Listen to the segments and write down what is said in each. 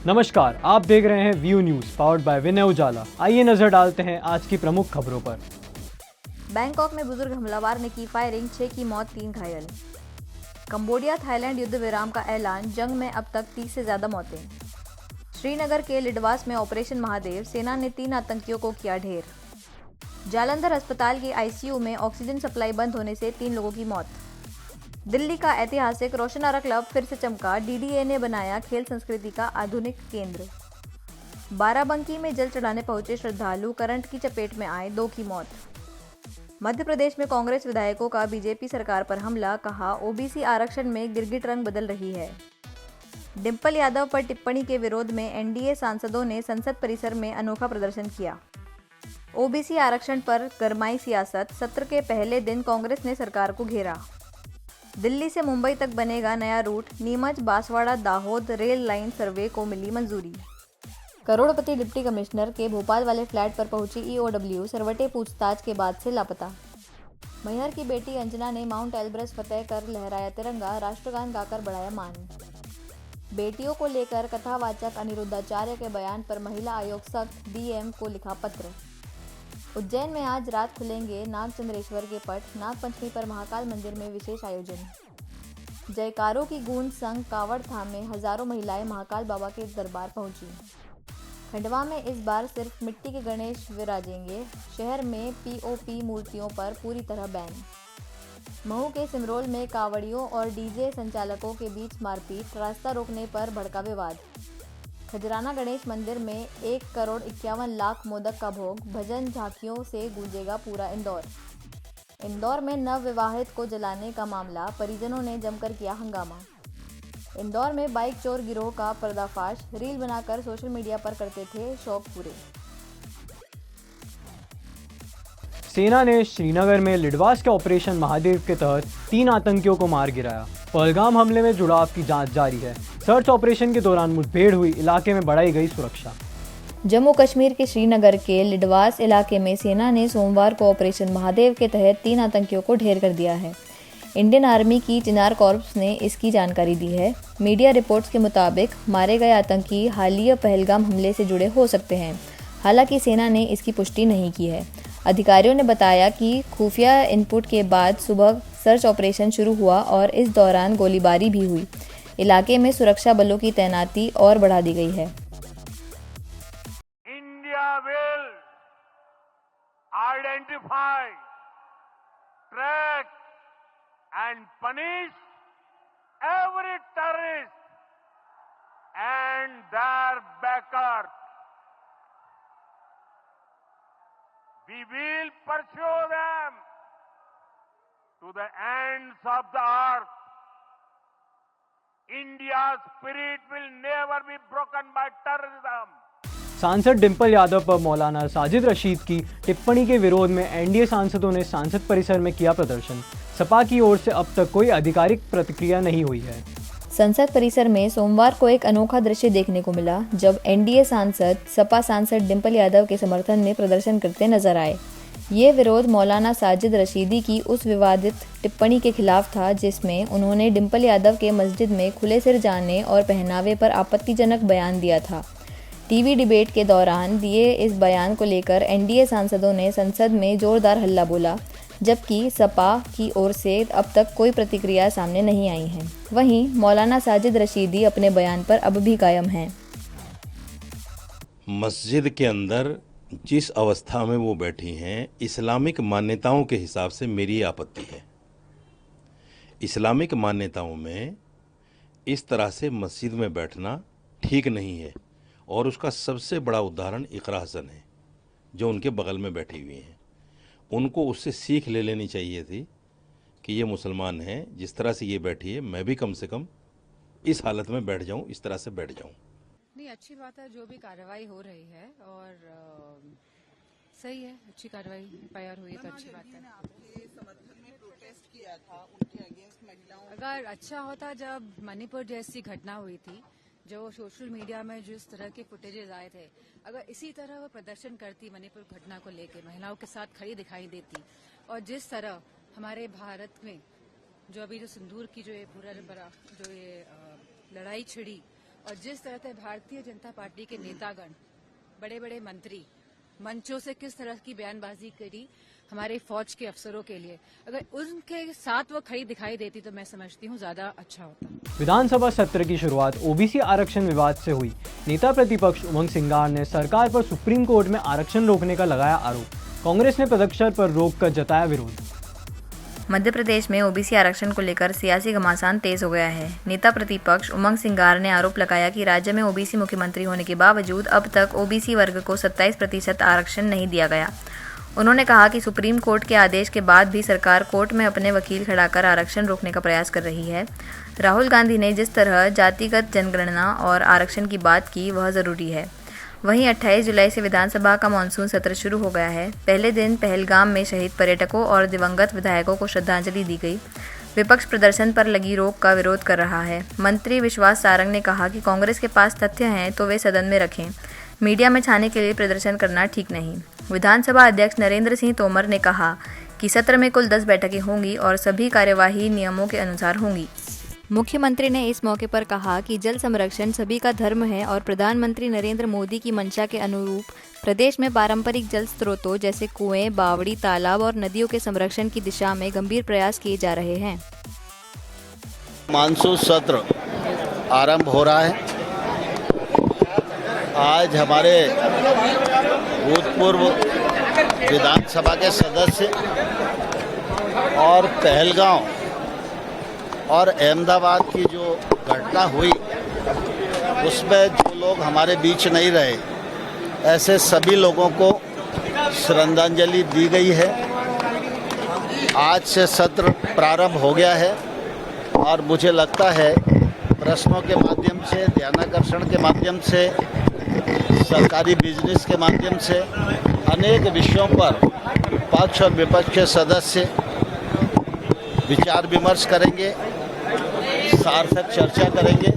नमस्कार, आप देख रहे हैं व्यू न्यूज पावर्ड बाय विनय उजाला। आइए नजर डालते हैं आज की प्रमुख खबरों पर। बैंकॉक में बुजुर्ग हमलावर ने की फायरिंग, 6 की मौत, 3 घायल। कंबोडिया थाईलैंड युद्ध विराम का ऐलान, जंग में अब तक 30 से ज्यादा मौतें। श्रीनगर के लिडवास में ऑपरेशन महादेव, सेना ने 3 आतंकियों को किया ढेर। जालंधर अस्पताल की आईसीयू में ऑक्सीजन सप्लाई बंद होने से 3 लोगों की मौत। दिल्ली का ऐतिहासिक रोशनारा क्लब फिर से चमका, डीडीए ने बनाया खेल संस्कृति का आधुनिक केंद्र। बाराबंकी में जल चढ़ाने पहुंचे श्रद्धालु, करंट की चपेट में आए, 2 की मौत। मध्य प्रदेश में कांग्रेस विधायकों का बीजेपी सरकार पर हमला, कहा ओबीसी आरक्षण में गिरगिट रंग बदल रही है। डिंपल यादव पर टिप्पणी के विरोध में एनडीए सांसदों ने संसद परिसर में अनोखा प्रदर्शन किया। ओबीसी आरक्षण पर गरमाई सियासत, सत्र के पहले दिन कांग्रेस ने सरकार को घेरा। दिल्ली से मुंबई तक बनेगा नया route, Neemuch Banswara Dahod rail line survey को मिली मंजूरी। करोड़पति डिप्टी कमिश्नर के भोपाल वाले फ्लैट पर पहुंची ईओडब्ल्यू, सरवटे पूछताछ के बाद से लापता। मैहर की बेटी अंजना ने माउंट एल्ब्रस फतेह कर लहराया तिरंगा, राष्ट्रगान गाकर बढ़ाया मान। बेटियों को लेकर कथावाचक अनिरुद्धाचार्य के बयान पर महिला आयोग सख्त, डीएम को लिखा पत्र। उज्जैन में आज रात खुलेंगे नागचंद्रेश्वर के पट, नागपंचमी पर महाकाल मंदिर में विशेष आयोजन। जयकारों की गूंज संग कावड़ थामे हजारों महिलाएं महाकाल बाबा के दरबार पहुंची। खंडवा में इस बार सिर्फ मिट्टी के गणेश विराजेंगे, शहर में पीओपी मूर्तियों पर पूरी तरह बैन। महू के सिमरोल में कावड़ियों और डीजे संचालकों के बीच मारपीट, रास्ता रोकने पर भड़का विवाद। खजराना गणेश मंदिर में 1,51,00,000 मोदक का भोग, भजन झांकियों से गूंजेगा पूरा इंदौर। इंदौर में नवविवाहित को जलाने का मामला, परिजनों ने जमकर किया हंगामा। इंदौर में बाइक चोर गिरोह का पर्दाफाश, रील बनाकर सोशल मीडिया पर करते थे शौक पूरे। सेना ने श्रीनगर में लिडवास के ऑपरेशन महादेव के तहत 3 आतंकियों को मार गिराया। पहलगाम हमले में जुड़ाव की जांच जारी है। सर्च ऑपरेशन के दौरान मुठभेड़ हुई, इलाके में बढ़ाई गई सुरक्षा। जम्मू कश्मीर के श्रीनगर के लिडवास इलाके में सेना ने सोमवार को ऑपरेशन महादेव के तहत 3 आतंकियों को ढेर कर दिया है। इंडियन आर्मी की चिनार कॉर्प्स ने इसकी जानकारी दी है। मीडिया रिपोर्ट्स के मुताबिक मारे गए आतंकी हालिया पहलगाम हमले से जुड़े हो सकते हैं। हालांकि सेना ने इसकी पुष्टि नहीं की है। अधिकारियों ने बताया कि खुफिया इनपुट के बाद सुबह सर्च ऑपरेशन शुरू हुआ और इस दौरान गोलीबारी भी हुई। इलाके में सुरक्षा बलों की तैनाती और बढ़ा दी गई है। India will identify, track and punish every terrorist and their backers. We will pursue them to the ends of the earth. India's spirit will never be broken by terrorism. सांसद डिंपल यादव पर मौलाना साजिद रशीद की टिप्पणी के विरोध में एनडीए सांसदों ने सांसद परिसर में किया प्रदर्शन। सपा की ओर से अब तक कोई आधिकारिक प्रतिक्रिया नहीं हुई है। संसद परिसर में सोमवार को एक अनोखा दृश्य देखने को मिला, जब एनडीए सांसद सपा सांसद डिंपल यादव के समर्थन में प्रदर्शन करते नजर आए। ये विरोध मौलाना साजिद रशीदी की उस विवादित टिप्पणी के खिलाफ था, जिसमें उन्होंने डिंपल यादव के मस्जिद में खुले सिर जाने और पहनावे पर आपत्तिजनक बयान दिया था। टीवी डिबेट के दौरान दिए इस बयान को लेकर एनडीए सांसदों ने संसद में जोरदार हल्ला बोला, जबकि सपा की ओर से अब तक कोई प्रतिक्रिया सामने नहीं आई है। वहीं मौलाना साजिद रशीदी अपने बयान पर अब भी कायम हैं। मस्जिद के अंदर जिस अवस्था में वो बैठी हैं, इस्लामिक मान्यताओं के हिसाब से मेरी आपत्ति है। इस्लामिक मान्यताओं में इस तरह से मस्जिद में बैठना ठीक नहीं है और उसका सबसे बड़ा उदाहरण इकरा हसन है, जो उनके बगल में बैठी हुई हैं। उनको उससे सीख ले लेनी चाहिए थी कि ये मुसलमान हैं, जिस तरह से ये बैठी है मैं भी कम से कम इस हालत में बैठ जाऊं, इस तरह से बैठ जाऊं। नहीं, अच्छी बात है जो भी कार्रवाई हो रही है और सही है, अच्छी कार्रवाई एफआईआर हुई तो अच्छी बात है। आपके समर्थन में प्रोटेस्ट किया था उनके अगेंस्ट महिलाओं। अगर अच्छा होता जब मणिपुर जैसी घटना हुई थी, जो सोशल मीडिया में जिस तरह के फुटेजेस आए थे, अगर इसी तरह वो प्रदर्शन करती मणिपुर घटना को लेकर, महिलाओं के साथ खड़ी दिखाई देती, और जिस तरह हमारे भारत में जो अभी जो सिंदूर की जो ये पूरा बड़ा जो ये लड़ाई छिड़ी, और जिस तरह से भारतीय जनता पार्टी के नेतागण, बड़े बड़े मंत्री मंचों से किस तरह की बयानबाजी करी हमारे फौज के अफसरों के लिए, अगर उनके साथ वो खड़ी दिखाई देती तो मैं समझती हूँ ज्यादा अच्छा होता। विधानसभा सत्र की शुरुआत ओबीसी आरक्षण विवाद से हुई। नेता प्रतिपक्ष उमंग सिंगार ने सरकार पर सुप्रीम कोर्ट में आरक्षण रोकने का लगाया आरोप। कांग्रेस ने पदक्षर पर रोक कर जताया विरोध। मध्य प्रदेश में ओबीसी आरक्षण को लेकर सियासी घमासान तेज हो गया है। नेता प्रतिपक्ष उमंग सिंगार ने आरोप लगाया कि राज्य में ओबीसी मुख्यमंत्री होने के बावजूद अब तक ओबीसी वर्ग को 27% आरक्षण नहीं दिया गया। उन्होंने कहा कि सुप्रीम कोर्ट के आदेश के बाद भी सरकार कोर्ट में अपने वकील खड़ा कर आरक्षण रोकने का प्रयास कर रही है। राहुल गांधी ने जिस तरह जातिगत जनगणना और आरक्षण की बात की वह ज़रूरी है। वहीं 28 जुलाई से विधानसभा का मानसून सत्र शुरू हो गया है। पहले दिन पहलगाम में शहीद पर्यटकों और दिवंगत विधायकों को श्रद्धांजलि दी गई। विपक्ष प्रदर्शन पर लगी रोक का विरोध कर रहा है। मंत्री विश्वास सारंग ने कहा कि कांग्रेस के पास तथ्य हैं तो वे सदन में रखें, मीडिया में छाने के लिए प्रदर्शन करना ठीक नहीं। विधानसभा अध्यक्ष नरेंद्र सिंह तोमर ने कहा कि सत्र में कुल 10 बैठकें होंगी और सभी कार्यवाही नियमों के अनुसार होंगी। मुख्यमंत्री ने इस मौके पर कहा कि जल संरक्षण सभी का धर्म है और प्रधानमंत्री नरेंद्र मोदी की मंशा के अनुरूप प्रदेश में पारंपरिक जल स्रोतों जैसे कुएं, बावड़ी, तालाब और नदियों के संरक्षण की दिशा में गंभीर प्रयास किए जा रहे हैं। मानसून सत्र आरंभ हो रहा है। आज हमारे भूतपूर्व विधानसभा के सदस्य और पहलगांव और अहमदाबाद की जो घटना हुई उसमें जो लोग हमारे बीच नहीं रहे, ऐसे सभी लोगों को श्रद्धांजलि दी गई है। आज से सत्र प्रारंभ हो गया है और मुझे लगता है प्रश्नों के माध्यम से, ध्यानाकर्षण के माध्यम से, सरकारी बिजनेस के माध्यम से अनेक विषयों पर पक्ष और विपक्ष के सदस्य विचार विमर्श करेंगे, सार्थक चर्चा करेंगे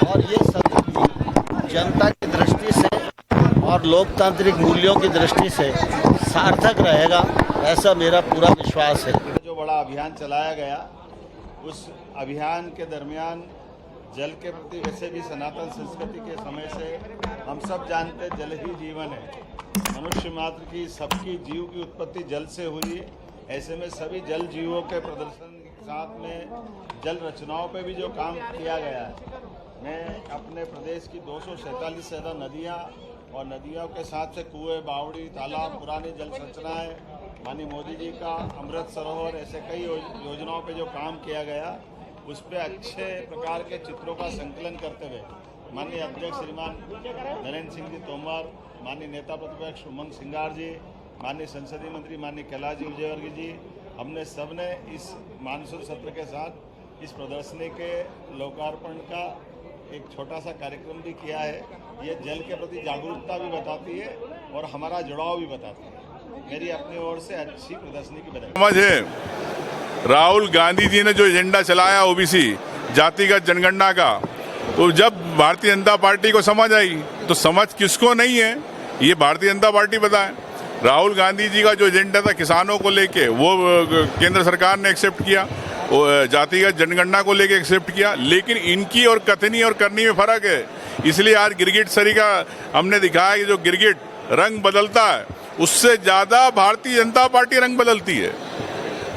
और ये सत्र भी जनता की दृष्टि से और लोकतांत्रिक मूल्यों की दृष्टि से सार्थक रहेगा, ऐसा मेरा पूरा विश्वास है। जो बड़ा अभियान चलाया गया, उस अभियान के दरमियान जल के प्रति वैसे भी सनातन संस्कृति के समय से हम सब जानते जल ही जीवन है। मनुष्य मात्र की, सबकी जीव की उत्पत्ति जल से हुई है। ऐसे में सभी जल जीवों के प्रदर्शन के साथ में जल रचनाओं पे भी जो काम किया गया है, मैं अपने प्रदेश की 247 से ज़्यादा नदियाँ और नदियों के साथ से कुएं, बावड़ी, तालाब, पुरानी जल संरचनाएँ, माननीय मोदी जी का अमृत सरोवर, ऐसे कई योजनाओं पे जो काम किया गया, उस पर अच्छे प्रकार के चित्रों का संकलन करते हुए माननीय अध्यक्ष श्रीमान नरेंद्र सिंह जी तोमर, माननीय नेता प्रतिपक्ष उमंग सिंगार जी, माननीय संसदीय मंत्री माननीय कैलाश जी विजयवर्गीय जी, हमने सब ने इस मानसून सत्र के साथ इस प्रदर्शनी के लोकार्पण का एक छोटा सा कार्यक्रम भी किया है। ये जल के प्रति जागरूकता भी बताती है और हमारा जुड़ाव भी बताती है। मेरी अपनी ओर से अच्छी प्रदर्शनी की बधाई। राहुल गांधी जी ने जो एजेंडा चलाया ओबीसी जातिगत जनगणना का, तो जब भारतीय जनता पार्टी को समझ आई, तो समझ किसको नहीं है ये भारतीय जनता पार्टी बताए। राहुल गांधी जी का जो एजेंडा था किसानों को लेके, वो केंद्र सरकार ने एक्सेप्ट किया, जातिगत जनगणना को लेके एक्सेप्ट किया, लेकिन इनकी और कथनी और करनी में फर्क है। इसलिए आज गिरगिट सरी का हमने दिखाया कि जो गिरगिट रंग बदलता है, उससे ज्यादा भारतीय जनता पार्टी रंग बदलती है।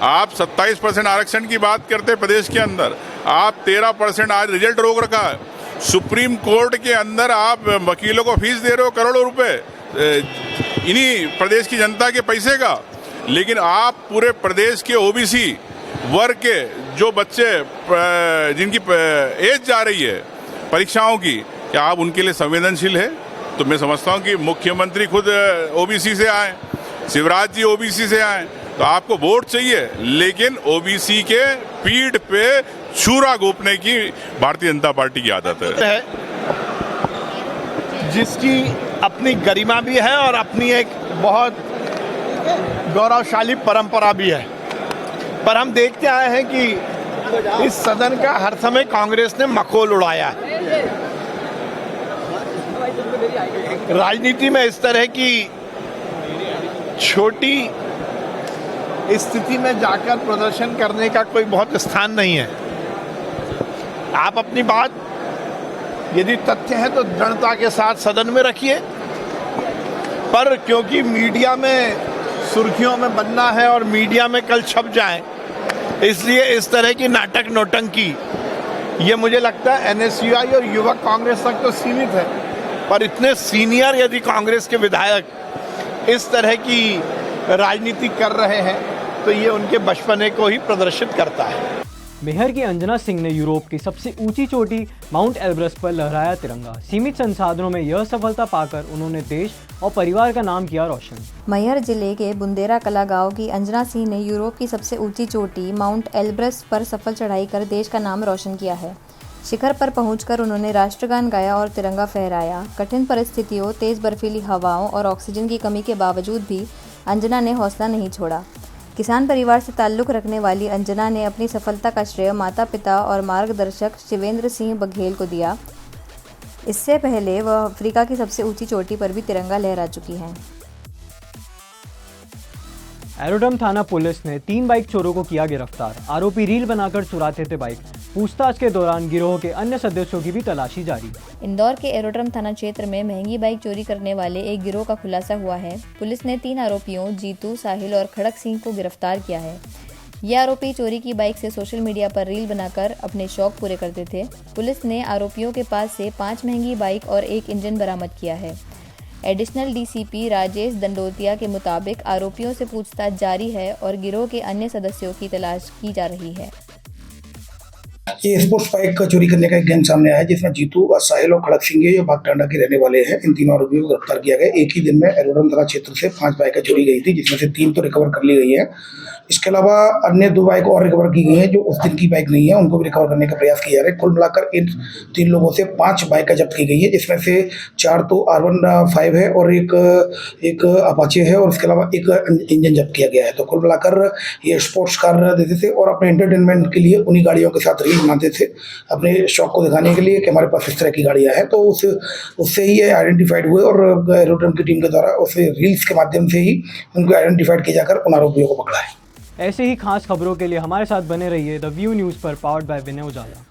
आप 27% आरक्षण की बात करते प्रदेश के अंदर, आप 13% आज रिजल्ट रोक रखा है। सुप्रीम कोर्ट के अंदर आप वकीलों को फीस दे रहे हो करोड़ों रुपए, इन्हीं प्रदेश की जनता के पैसे का, लेकिन आप पूरे प्रदेश के ओबीसी वर्ग के जो बच्चे जिनकी एज जा रही है परीक्षाओं की, क्या आप उनके लिए संवेदनशील है? तो मैं समझता हूं कि मुख्यमंत्री खुद ओबीसी से आए, शिवराज जी ओबीसी से आए, तो आपको वोट चाहिए, लेकिन ओबीसी के पीठ पे छुरा घोंपने की भारतीय जनता पार्टी की आदत है, जिसकी अपनी गरिमा भी है और अपनी एक बहुत गौरवशाली परंपरा भी है। पर हम देखते आए हैं कि इस सदन का हर समय कांग्रेस ने मखौल उड़ाया है। राजनीति में इस तरह की छोटी स्थिति में जाकर प्रदर्शन करने का कोई बहुत स्थान नहीं है। आप अपनी बात यदि तथ्य है तो दृढ़ता के साथ सदन में रखिए, पर क्योंकि मीडिया में सुर्खियों में बनना है और मीडिया में कल छप जाए, इसलिए इस तरह की नाटक नौटंकी ये मुझे लगता है एनएसयूआई और युवक कांग्रेस तक तो सीमित है, पर इतने सीनियर यदि कांग्रेस के विधायक इस तरह की राजनीति कर रहे हैं तो ये उनके बचपने को ही प्रदर्शित करता है। मेहर की अंजना सिंह ने यूरोप की सबसे ऊंची चोटी माउंट एल्ब्रस पर लहराया तिरंगा। सीमित संसाधनों में यह सफलता पाकर उन्होंने देश और परिवार का नाम किया रोशन। मैहर जिले के बुंदेरा कला गांव की अंजना सिंह ने यूरोप की सबसे ऊंची चोटी माउंट एल्ब्रस पर सफल चढ़ाई कर देश का नाम रोशन किया है। शिखर पर पहुंचकर उन्होंने राष्ट्रगान गाया और तिरंगा फहराया। कठिन परिस्थितियों, तेज बर्फीली हवाओं और ऑक्सीजन की कमी के बावजूद भी अंजना ने हौसला नहीं छोड़ा। किसान परिवार से ताल्लुक़ रखने वाली अंजना ने अपनी सफलता का श्रेय माता पिता और मार्गदर्शक शिवेंद्र सिंह बघेल को दिया। इससे पहले वह अफ्रीका की सबसे ऊंची चोटी पर भी तिरंगा लहरा चुकी हैं। एरोड्रम थाना पुलिस ने 3 बाइक चोरों को किया गिरफ्तार। आरोपी रील बनाकर चुराते थे बाइक। पूछताछ के दौरान गिरोह के अन्य सदस्यों की भी तलाशी जारी। इंदौर के एरोड्रम थाना क्षेत्र में महंगी बाइक चोरी करने वाले एक गिरोह का खुलासा हुआ है। पुलिस ने 3 आरोपियों जीतू, साहिल और खड़क सिंह को गिरफ्तार किया है। ये आरोपी चोरी की बाइक से सोशल मीडिया पर रील बनाकर अपने शौक पूरे करते थे। पुलिस ने आरोपियों के पास से 5 महंगी बाइक और 1 इंजन बरामद किया है। एडिशनल डीसीपी राजेश दंडोतिया के मुताबिक आरोपियों से पूछताछ जारी है और गिरोह के अन्य सदस्यों की तलाश की जा रही है। ये स्पोर्ट्स बाइक का चोरी करने का एक गैंग सामने आया है, जिसमें जीतू, साहिल और खड़क सिंह जो बागटांडा के रहने वाले हैं। इन तीनों आरोपियों को गिरफ्तार किया गया। एक ही दिन में एरोड्रम थाना क्षेत्र से 5 बाइकें चोरी गई थी, जिसमें से 3 तो रिकवर कर ली गई है। इसके अलावा अन्य 2 बाइक और रिकवर की गई हैं, जो उस दिन की बाइक नहीं है, उनको भी रिकवर करने का प्रयास किया जा रहा है। कुल मिलाकर इन 3 लोगों से 5 बाइकें जब्त की गई है, जिसमें से 4 तो R15 है और एक अपाचे है और इसके अलावा एक इंजन जब्त किया गया है। तो कुल मिलाकर ये स्पोर्ट्स कार देते थे और अपने एंटरटेनमेंट के लिए उन्हीं गाड़ियों के साथ रील बनाते थे, अपने शौक को दिखाने के लिए कि हमारे पास इस तरह की गाड़ियां हैं। तो उससे ही ये आइडेंटिफाइड हुए और एरोड्रम की टीम के द्वारा उसे रील्स के माध्यम से ही उनको आइडेंटिफाइड किया जाकर उन आरोपियों को पकड़ा है। ऐसे ही खास खबरों के लिए हमारे साथ बने रहिए द व्यू न्यूज़ पर, पावर्ड बाय विनय उजाला।